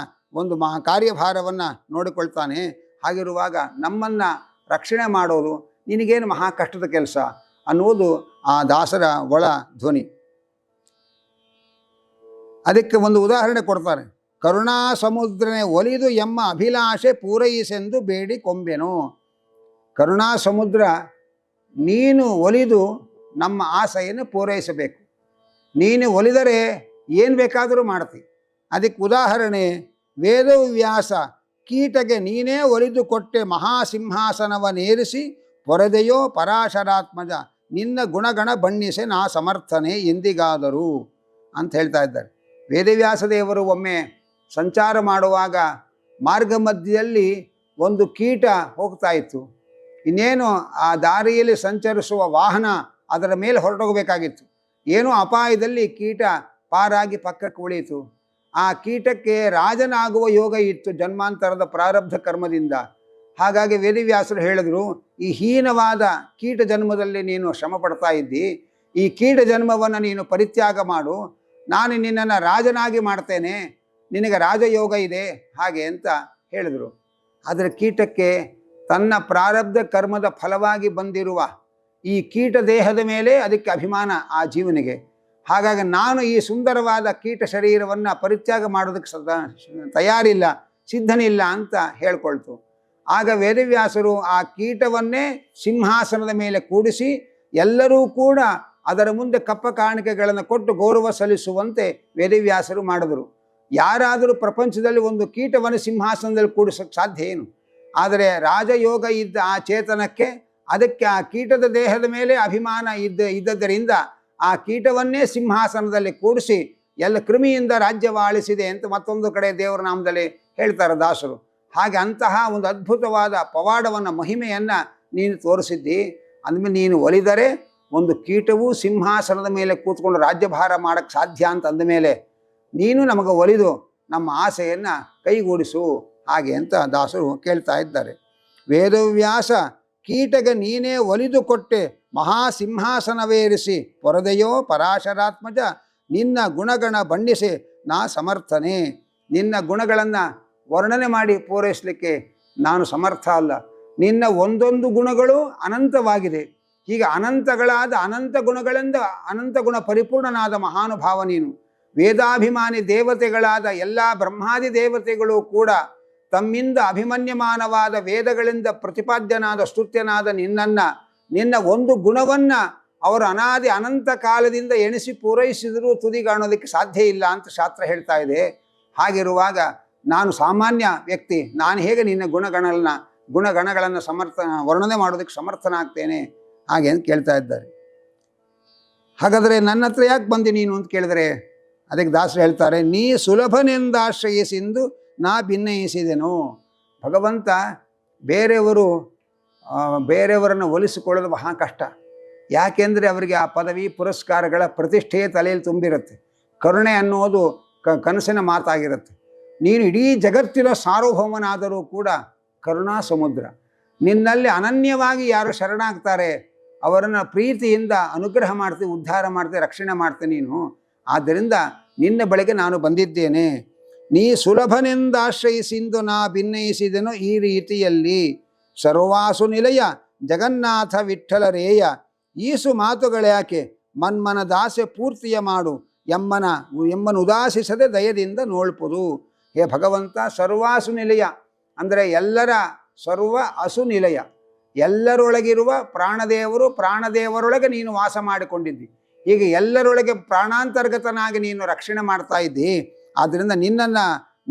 ಒಂದು ಕಾರ್ಯಭಾರವನ್ನು ನೋಡಿಕೊಳ್ತಾನೆ. ಹಾಗಿರುವಾಗ ನಮ್ಮನ್ನು ರಕ್ಷಣೆ ಮಾಡೋದು ನಿನಗೇನು ಮಹಾ ಕಷ್ಟದ ಕೆಲಸ ಅನ್ನುವುದು ಆ ದಾಸರ ಒಳ ಧ್ವನಿ. ಅದಕ್ಕೆ ಒಂದು ಉದಾಹರಣೆ ಕೊಡ್ತಾರೆ. ಕರುಣಾ ಸಮುದ್ರನೇ ಒಲಿದು ಎಮ್ಮ ಅಭಿಲಾಷೆ ಪೂರೈಸೆಂದು ಬೇಡಿ ಕೊಂಬೆನು. ಕರುಣಾ ಸಮುದ್ರ, ನೀನು ಒಲಿದು ನಮ್ಮ ಆಸೆಯನ್ನು ಪೂರೈಸಬೇಕು. ನೀನು ಒಲಿದರೆ ಏನು ಬೇಕಾದರೂ ಮಾಡ್ತಿ. ಅದಕ್ಕೆ ಉದಾಹರಣೆ ವೇದವ್ಯಾಸ, ಕೀಟಗೆ ನೀನೇ ಒಲಿದು ಕೊಟ್ಟೆ ಮಹಾಸಿಂಹಾಸನವನ್ನೇರಿಸಿ ಪೊರೆದೆಯೋ ಪರಾಶರಾತ್ಮಜ, ನಿನ್ನ ಗುಣಗಣ ಬಣ್ಣಿಸೆ ನಾ ಸಮರ್ಥನೆ ಎಂದಿಗಾದರೂ ಅಂತ ಹೇಳ್ತಾ ಇದ್ದಾರೆ. ವೇದವ್ಯಾಸ ದೇವರು ಒಮ್ಮೆ ಸಂಚಾರ ಮಾಡುವಾಗ ಮಾರ್ಗ ಮಧ್ಯದಲ್ಲಿ ಒಂದು ಕೀಟ ಹೋಗ್ತಾ ಇತ್ತು. ಇನ್ನೇನು ಆ ದಾರಿಯಲ್ಲಿ ಸಂಚರಿಸುವ ವಾಹನ ಅದರ ಮೇಲೆ ಹೊರಟೋಗಬೇಕಾಗಿತ್ತು. ಏನೋ ಅಪಾಯದಲ್ಲಿ ಕೀಟ ಪಾರಾಗಿ ಪಕ್ಕಕ್ಕೆ ಉಳಿಯಿತು. ಆ ಕೀಟಕ್ಕೆ ರಾಜನಾಗುವ ಯೋಗ ಇತ್ತು ಜನ್ಮಾಂತರದ ಪ್ರಾರಬ್ಧ ಕರ್ಮದಿಂದ. ಹಾಗಾಗಿ ವೇದವ್ಯಾಸರು ಹೇಳಿದ್ರು, ಈ ಹೀನವಾದ ಕೀಟ ಜನ್ಮದಲ್ಲಿ ನೀನು ಶ್ರಮ ಪಡ್ತಾ ಇದ್ದಿ, ಈ ಕೀಟ ಜನ್ಮವನ್ನು ನೀನು ಪರಿತ್ಯಾಗ ಮಾಡು, ನಾನು ನಿನ್ನನ್ನು ರಾಜನಾಗಿ ಮಾಡ್ತೇನೆ, ನಿನಗೆ ರಾಜಯೋಗ ಇದೆ ಹಾಗೆ ಅಂತ ಹೇಳಿದರು. ಆದರೆ ಕೀಟಕ್ಕೆ ತನ್ನ ಪ್ರಾರಬ್ಧ ಕರ್ಮದ ಫಲವಾಗಿ ಬಂದಿರುವ ಈ ಕೀಟ ದೇಹದ ಮೇಲೆ ಅದಕ್ಕೆ ಅಭಿಮಾನ ಆ ಜೀವನಿಗೆ. ಹಾಗಾಗಿ ನಾನು ಈ ಸುಂದರವಾದ ಕೀಟ ಶರೀರವನ್ನು ಪರಿತ್ಯಾಗ ಮಾಡೋದಕ್ಕೆ ತಯಾರಿಲ್ಲ, ಸಿದ್ಧನಿಲ್ಲ ಅಂತ ಹೇಳ್ಕೊಳ್ತು. ಆಗ ವೇದವ್ಯಾಸರು ಆ ಕೀಟವನ್ನೇ ಸಿಂಹಾಸನದ ಮೇಲೆ ಕೂಡಿಸಿ ಎಲ್ಲರೂ ಕೂಡ ಅದರ ಮುಂದೆ ಕಪ್ಪ ಕಾಣಿಕೆಗಳನ್ನು ಕೊಟ್ಟು ಗೌರವ ಸಲ್ಲಿಸುವಂತೆ ವೇದವ್ಯಾಸರು ಮಾಡಿದರು. ಯಾರಾದರೂ ಪ್ರಪಂಚದಲ್ಲಿ ಒಂದು ಕೀಟವನ್ನು ಸಿಂಹಾಸನದಲ್ಲಿ ಕೂಡಿಸೋಕ್ಕೆ ಸಾಧ್ಯ ಏನು? ಆದರೆ ರಾಜಯೋಗ ಇದ್ದ ಆ ಚೇತನಕ್ಕೆ ಅದಕ್ಕೆ ಆ ಕೀಟದ ದೇಹದ ಮೇಲೆ ಅಭಿಮಾನ ಇದ್ದದ್ದರಿಂದ ಆ ಕೀಟವನ್ನೇ ಸಿಂಹಾಸನದಲ್ಲಿ ಕೂಡಿಸಿ ಎಲ್ಲ ಕ್ರಿಮಿಯಿಂದ ರಾಜ್ಯವಾಳಿಸಿದೆ ಅಂತ ಮತ್ತೊಂದು ಕಡೆ ದೇವರ ನಾಮದಲ್ಲಿ ಹೇಳ್ತಾರೆ ದಾಸರು. ಹಾಗೆ ಅಂತಹ ಒಂದು ಅದ್ಭುತವಾದ ಪವಾಡವನ್ನು ಮಹಿಮೆಯನ್ನು ನೀನು ತೋರಿಸಿದ್ದಿ. ಅಂದಮೇಲೆ ನೀನು ಒಲಿದರೆ ಒಂದು ಕೀಟವೂ ಸಿಂಹಾಸನದ ಮೇಲೆ ಕೂತ್ಕೊಂಡು ರಾಜ್ಯಭಾರ ಮಾಡೋಕ್ಕೆ ಸಾಧ್ಯ ಅಂತ ಅಂದಮೇಲೆ ನೀನು ನಮಗೆ ಒಲಿದು ನಮ್ಮ ಆಸೆಯನ್ನು ಕೈಗೂಡಿಸು ಹಾಗೆ ಅಂತ ದಾಸರು ಕೇಳ್ತಾ ಇದ್ದಾರೆ. ವೇದವ್ಯಾಸ ಕೀಟಗೆ ನೀನೇ ಒಲಿದು ಕೊಟ್ಟೆ ಮಹಾಸಿಂಹಾಸನವೇರಿಸಿ ಪೊರದೆಯೋ ಪರಾಶರಾತ್ಮಜ ನಿನ್ನ ಗುಣಗಣ ಬಣ್ಣಿಸಿ ನಾ ಸಮರ್ಥನೆ. ನಿನ್ನ ಗುಣಗಳನ್ನು ವರ್ಣನೆ ಮಾಡಿ ಪೂರೈಸಲಿಕ್ಕೆ ನಾನು ಸಮರ್ಥ ಅಲ್ಲ. ನಿನ್ನ ಒಂದೊಂದು ಗುಣಗಳು ಅನಂತವಾಗಿದೆ. ಹೀಗೆ ಅನಂತಗಳಾದ ಅನಂತ ಗುಣಗಳಿಂದ ಅನಂತ ಗುಣ ಪರಿಪೂರ್ಣನಾದ ಮಹಾನುಭಾವ ನೀನು. ವೇದಾಭಿಮಾನಿ ದೇವತೆಗಳಾದ ಎಲ್ಲ ಬ್ರಹ್ಮಾದಿ ದೇವತೆಗಳು ಕೂಡ ತಮ್ಮಿಂದ ಅಭಿಮನ್ಯಮಾನವಾದ ವೇದಗಳಿಂದ ಪ್ರತಿಪಾದ್ಯನಾದ ಸ್ತುತ್ಯನಾದ ನಿನ್ನ ಒಂದು ಗುಣವನ್ನು ಅವರು ಅನಾದಿ ಅನಂತ ಕಾಲದಿಂದ ಎಣಿಸಿ ಪೂರೈಸಿದರೂ ತುದಿಗಾಣೋದಕ್ಕೆ ಸಾಧ್ಯ ಇಲ್ಲ ಅಂತ ಶಾಸ್ತ್ರ ಹೇಳ್ತಾ ಇದೆ. ಹಾಗಿರುವಾಗ ನಾನು ಸಾಮಾನ್ಯ ವ್ಯಕ್ತಿ, ನಾನು ಹೇಗೆ ನಿನ್ನ ಗುಣಗಣಗಳನ್ನು ವರ್ಣನೆ ಮಾಡೋದಕ್ಕೆ ಸಮರ್ಥನಾಗ್ತೇನೆ ಹಾಗೆ ಅಂತ ಕೇಳ್ತಾ ಇದ್ದಾರೆ. ಹಾಗಾದರೆ ನನ್ನ ಹತ್ರ ಯಾಕೆ ಬಂದಿ ನೀನು ಅಂತ ಕೇಳಿದರೆ ಅದಕ್ಕೆ ದಾಸರು ಹೇಳ್ತಾರೆ, ನೀ ಸುಲಭನೆಂದಾಶ್ರಯಿಸಿಂದು ನಾ ಭಿನ್ನಯಿಸಿದೆನು. ಭಗವಂತ ಬೇರೆಯವರನ್ನು ಒಲಿಸಿಕೊಳ್ಳೋದು ಮಹಾ ಕಷ್ಟ. ಯಾಕೆಂದರೆ ಅವರಿಗೆ ಆ ಪದವಿ ಪುರಸ್ಕಾರಗಳ ಪ್ರತಿಷ್ಠೆಯೇ ತಲೆಯಲ್ಲಿ ತುಂಬಿರುತ್ತೆ. ಕರುಣೆ ಅನ್ನೋದು ಕನಸಿನ ಮಾತಾಗಿರುತ್ತೆ. ನೀನು ಇಡೀ ಜಗತ್ತಿನ ಸಾರ್ವಭೌಮನಾದರೂ ಕೂಡ ಕರುಣಾ ಸಮುದ್ರ. ನಿನ್ನಲ್ಲಿ ಅನನ್ಯವಾಗಿ ಯಾರು ಶರಣಾಗ್ತಾರೆ ಅವರನ್ನು ಪ್ರೀತಿಯಿಂದ ಅನುಗ್ರಹ ಮಾಡ್ತೀವಿ, ಉದ್ಧಾರ ಮಾಡ್ತೀವಿ, ರಕ್ಷಣೆ ಮಾಡ್ತೀನಿ ನೀನು. ಆದ್ದರಿಂದ ನಿನ್ನ ಬಳಿಗೆ ನಾನು ಬಂದಿದ್ದೇನೆ. ನೀ ಸುಲಭನೆಂದಾಶ್ರಯಿಸಿಂದು ನಾ ಭಿನ್ನಯಿಸಿದೆನು ಈ ರೀತಿಯಲ್ಲಿ. ಸರ್ವಾಸು ನಿಲಯ ಜಗನ್ನಾಥ ವಿಠ್ಠಲರೇಯ ಈಸು ಮಾತುಗಳ್ಯಾಕೆ ಮನ್ಮನ ದಾಸೆ ಪೂರ್ತಿಯ ಮಾಡು ಎಮ್ಮನ ಉದಾಸಿಸದೆ ದಯದಿಂದ ನೋಳ್ಪುದು. ಹೇ ಭಗವಂತ, ಸರ್ವಾಸು ನಿಲಯ ಅಂದರೆ ಎಲ್ಲರ ಸರ್ವ ಅಸು ನಿಲಯ, ಎಲ್ಲರೊಳಗಿರುವ ಪ್ರಾಣದೇವರು, ಪ್ರಾಣದೇವರೊಳಗೆ ನೀನು ವಾಸ ಮಾಡಿಕೊಂಡಿದ್ದಿ. ಹೀಗೆ ಎಲ್ಲರೊಳಗೆ ಪ್ರಾಣಾಂತರ್ಗತನಾಗಿ ನೀನು ರಕ್ಷಣೆ ಮಾಡ್ತಾ ಇದ್ದಿ. ಆದ್ದರಿಂದ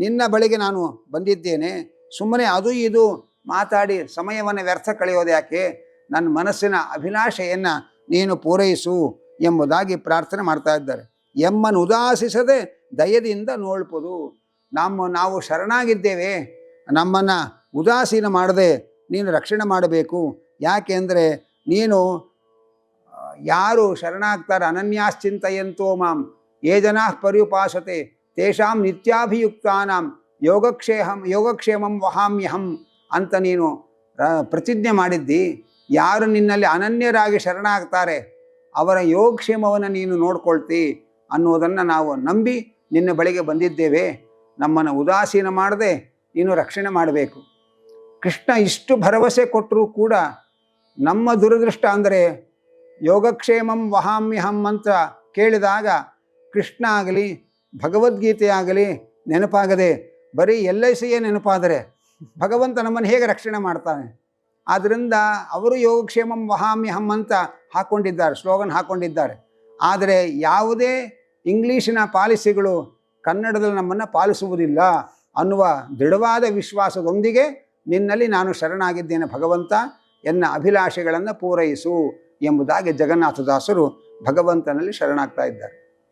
ನಿನ್ನ ಬಳಿಗೆ ನಾನು ಬಂದಿದ್ದೇನೆ. ಸುಮ್ಮನೆ ಅದು ಇದು ಮಾತಾಡಿ ಸಮಯವನ್ನು ವ್ಯರ್ಥ ಕಳೆಯೋದು ಯಾಕೆ? ನನ್ನ ಮನಸ್ಸಿನ ಅಭಿಲಾಷೆಯನ್ನು ನೀನು ಪೂರೈಸು ಎಂಬುದಾಗಿ ಪ್ರಾರ್ಥನೆ ಮಾಡ್ತಾ ಇದ್ದಾರೆ. ಎಮ್ಮನ್ನು ಉದಾಸಿಸದೆ ದಯದಿಂದ ನೋಳ್ಪುದು. ನಾವು ಶರಣಾಗಿದ್ದೇವೆ, ನಮ್ಮನ್ನು ಉದಾಸೀನ ಮಾಡದೆ ನೀನು ರಕ್ಷಣೆ ಮಾಡಬೇಕು. ಯಾಕೆ ಅಂದರೆ ನೀನು ಯಾರು ಶರಣಾಗ್ತಾರೆ ಅನನ್ಯಾಶ್ಚಿಂತಯಂತೋ ಮಾಂ ಯೇ ಜನಾ ಪರ್ಯುಪಾಸತೆ ತೇಷಾಂ ನಿತ್ಯಾಭಿಯುಕ್ತಾನಾಂ ಯೋಗಕ್ಷೇಮಂ ವಹಾಮ್ಯಹಂ ಅಂತ ನೀನು ಪ್ರತಿಜ್ಞೆ ಮಾಡಿದ್ದಿ. ಯಾರು ನಿನ್ನಲ್ಲಿ ಅನನ್ಯರಾಗಿ ಶರಣಾಗ್ತಾರೆ ಅವರ ಯೋಗಕ್ಷೇಮವನ್ನು ನೀನು ನೋಡ್ಕೊಳ್ತಿ ಅನ್ನೋದನ್ನು ನಾವು ನಂಬಿ ನಿನ್ನ ಬಳಿಗೆ ಬಂದಿದ್ದೇವೆ. ನಮ್ಮನ್ನು ಉದಾಸೀನ ಮಾಡದೆ ನೀನು ರಕ್ಷಣೆ ಮಾಡಬೇಕು. ಕೃಷ್ಣ ಇಷ್ಟು ಭರವಸೆ ಕೊಟ್ಟರೂ ಕೂಡ ನಮ್ಮ ದುರದೃಷ್ಟ ಅಂದರೆ ಯೋಗಕ್ಷೇಮಂ ವಹಾಮ್ಯಹಂ ಅಂತ ಕೇಳಿದಾಗ ಕೃಷ್ಣ ಆಗಲಿ ಭಗವದ್ಗೀತೆ ಆಗಲಿ ನೆನಪಾಗದೆ ಬರೀ LICಯೇ ನೆನಪಾದರೆ ಭಗವಂತ ನಮ್ಮನ್ನು ಹೇಗೆ ರಕ್ಷಣೆ ಮಾಡ್ತಾನೆ? ಆದ್ದರಿಂದ ಅವರು ಯೋಗಕ್ಷೇಮಂ ವಹಾಮ್ಯಹಂ ಅಂತ ಹಾಕ್ಕೊಂಡಿದ್ದಾರೆ, ಸ್ಲೋಗನ್ ಹಾಕ್ಕೊಂಡಿದ್ದಾರೆ. ಆದರೆ ಯಾವುದೇ ಇಂಗ್ಲೀಷಿನ ಪಾಲಿಸಿಗಳು ಕನ್ನಡದಲ್ಲಿ ನಮ್ಮನ್ನು ಪಾಲಿಸುವುದಿಲ್ಲ ಅನ್ನುವ ದೃಢವಾದ ವಿಶ್ವಾಸದೊಂದಿಗೆ ನಿನ್ನಲ್ಲಿ ನಾನು ಶರಣಾಗಿದ್ದೇನೆ ಭಗವಂತ, ಎನ್ನ ಅಭಿಲಾಷೆಗಳನ್ನು ಪೂರೈಸು ಎಂಬುದಾಗಿ ಜಗನ್ನಾಥದಾಸರು ಭಗವಂತನಲ್ಲಿ ಶರಣಾಗ್ತಾ ಇದ್ದಾರೆ.